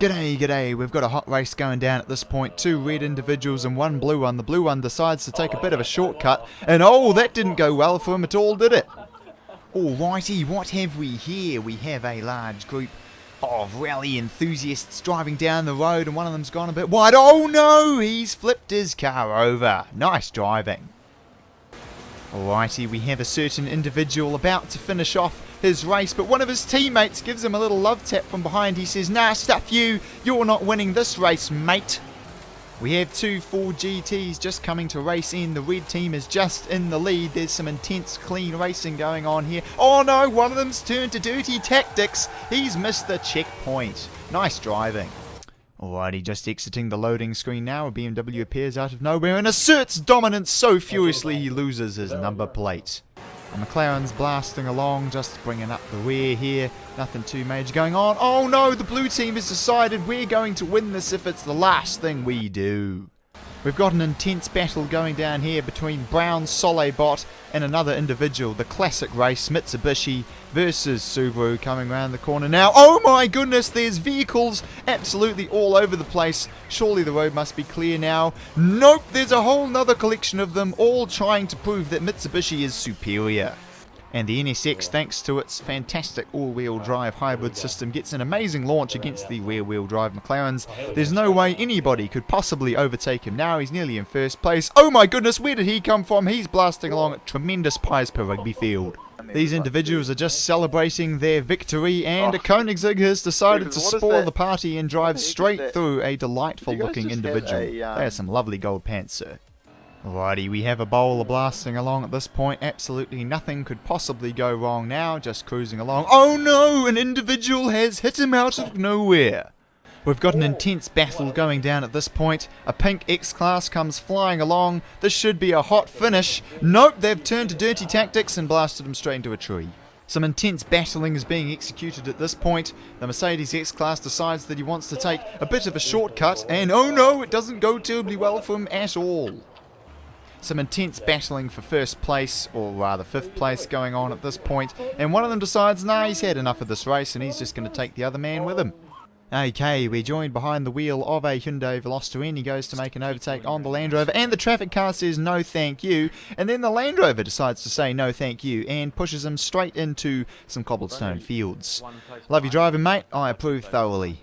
G'day, g'day, we've got a hot race going down at this point. Two red individuals and one blue one. The blue one decides to take a bit of a shortcut, and oh, that didn't go well for him at all, did it? Alrighty, what have we here? We have a large group of rally enthusiasts driving down the road, and one of them's gone a bit wide. Oh no, he's flipped his car over. Nice driving. Alrighty, we have a certain individual about to finish off his race, but one of his teammates gives him a little love tap from behind. He says, "Nah, stuff you, you're not winning this race, mate." We have two Ford GTs just coming to race in. The red team is just in the lead. There's some intense clean racing going on here. Oh no, one of them's turned to dirty tactics. He's missed the checkpoint. Nice driving. Alrighty, just exiting the loading screen now. A BMW appears out of nowhere and asserts dominance so furiously he loses his number plate. And McLaren's blasting along, just bringing up the rear here. Nothing too major going on. Oh no, the blue team has decided we're going to win this if it's the last thing we do. We've got an intense battle going down here between Brown's Solebot and another individual. The classic race, Mitsubishi versus Subaru, coming around the corner now. Oh my goodness, there's vehicles absolutely all over the place. Surely the road must be clear now. Nope, there's a whole nother collection of them, all trying to prove that Mitsubishi is superior. And the NSX, thanks to its fantastic all-wheel drive hybrid system, gets an amazing launch against the rear-wheel drive McLarens. There's no way anybody could possibly overtake him now. He's nearly in first place. Oh my goodness, where did he come from? He's blasting along at tremendous pies per rugby field. These individuals are just celebrating their victory, and a Koenigsegg has decided to spoil the party and drive straight through a delightful-looking individual. They have some lovely gold pants, sir. Alrighty, we have a bowler blasting along at this point. Absolutely nothing could possibly go wrong now, just cruising along. Oh no, an individual has hit him out of nowhere. We've got an intense battle going down at this point. A pink X-Class comes flying along. This should be a hot finish. Nope, they've turned to dirty tactics and blasted him straight into a tree. Some intense battling is being executed at this point. The Mercedes X-Class decides that he wants to take a bit of a shortcut, and oh no, it doesn't go terribly well for him at all. Some intense battling for first place, or rather fifth place, going on at this point, and one of them decides, nah, he's had enough of this race and he's just going to take the other man with him. Okay, we're joined behind the wheel of a Hyundai Veloster, and he goes to make an overtake on the Land Rover, and the traffic car says no thank you, and then the Land Rover decides to say no thank you and pushes him straight into some cobblestone fields. Love your driving, mate. I approve thoroughly.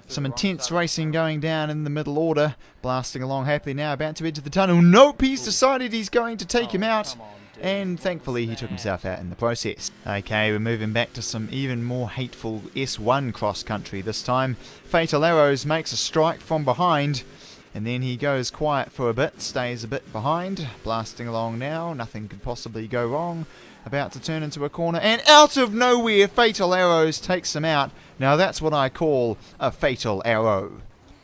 Some intense racing going down in the middle order. Blasting along happily now, about to enter the tunnel. Nope, he's decided he's going to take him out. And thankfully he took himself out in the process. Okay, we're moving back to some even more hateful S1 cross country this time. Fatal Arrows makes a strike from behind. And then he goes quiet for a bit, stays a bit behind. Blasting along now, nothing could possibly go wrong. About to turn into a corner, and out of nowhere, Fatal Arrows takes him out. Now that's what I call a fatal arrow.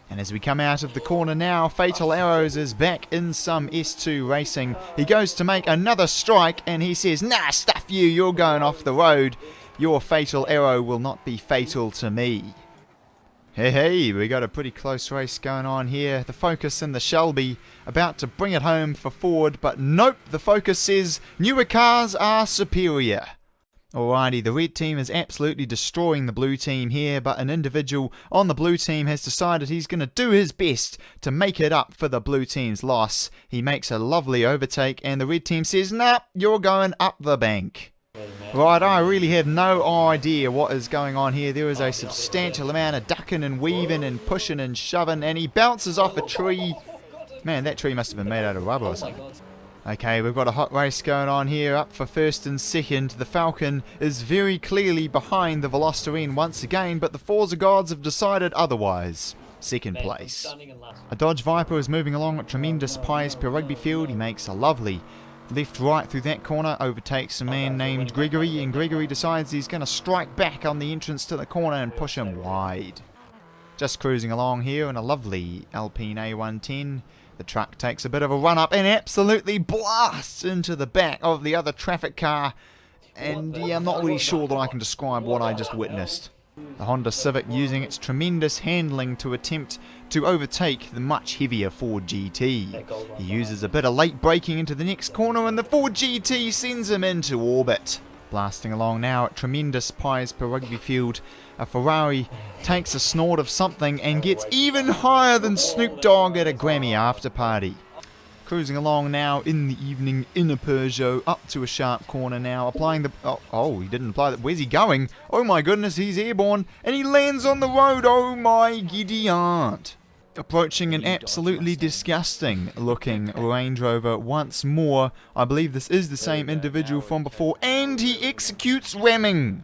And as we come out of the corner now, Fatal Arrows is back in some S2 racing. He goes to make another strike, and he says, "Nah, stuff you, you're going off the road. Your fatal arrow will not be fatal to me." Hey, we got a pretty close race going on here. The Focus and the Shelby about to bring it home for Ford, but nope, the Focus says newer cars are superior. Alrighty, the red team is absolutely destroying the blue team here, but an individual on the blue team has decided he's going to do his best to make it up for the blue team's loss. He makes a lovely overtake, and the red team says, "Nah, you're going up the bank." Right, I really have no idea what is going on here. There is a substantial amount of ducking and weaving and pushing and shoving, and he bounces off a tree. Man, that tree must have been made out of rubber or something. Okay, we've got a hot race going on here, up for first and second. The Falcon is very clearly behind the Veloster once again, but the Forza gods have decided otherwise. Second place. A Dodge Viper is moving along at tremendous pies per rugby field. He makes a lovely left-right through that corner, overtakes a man named Gregory, and Gregory decides he's going to strike back on the entrance to the corner and push him wide. Just cruising along here in a lovely Alpine A110. The truck takes a bit of a run up and absolutely blasts into the back of the other traffic car. And yeah, I'm not really sure that I can describe what I just witnessed. The Honda Civic using its tremendous handling to attempt to overtake the much heavier Ford GT. He uses a bit of late braking into the next corner, and the Ford GT sends him into orbit. Blasting along now at tremendous pies per rugby field. A Ferrari takes a snort of something and gets even higher than Snoop Dogg at a Grammy after party. Cruising along now in the evening in a Peugeot, up to a sharp corner now, applying the... Oh, he didn't apply that. Where's he going? Oh my goodness, he's airborne, and he lands on the road. Oh my giddy aunt. Approaching an absolutely disgusting looking Range Rover once more. I believe this is the same individual from before, and he executes ramming.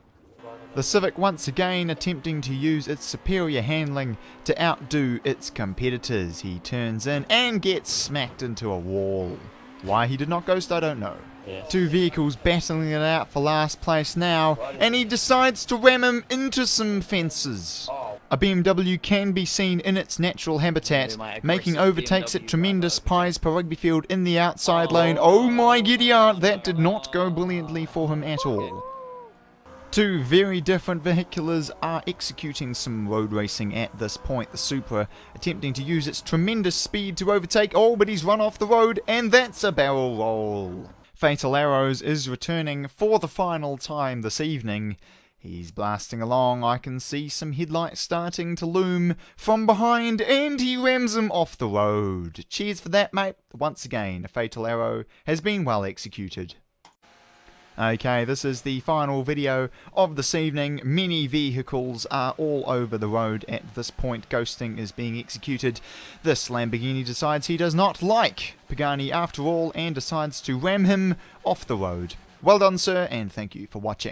The Civic once again attempting to use its superior handling to outdo its competitors. He turns in and gets smacked into a wall. Why he did not ghost, I don't know. Two vehicles battling it out for last place now, and he decides to ram him into some fences. A BMW can be seen in its natural habitat, making overtakes at tremendous pies per rugby field in the outside lane. Oh my giddy aunt, that did not go brilliantly for him at all. Two very different vehiculars are executing some road racing at this point. The Supra attempting to use its tremendous speed to overtake. Oh, but he's run off the road, and that's a barrel roll. Fatal Arrows is returning for the final time this evening. He's blasting along. I can see some headlights starting to loom from behind, and he rams him off the road. Cheers for that, mate. Once again, a Fatal Arrow has been well executed. Okay, this is the final video of this evening. Many vehicles are all over the road at this point. Ghosting is being executed. This Lamborghini decides he does not like Pagani after all and decides to ram him off the road. Well done, sir, and thank you for watching.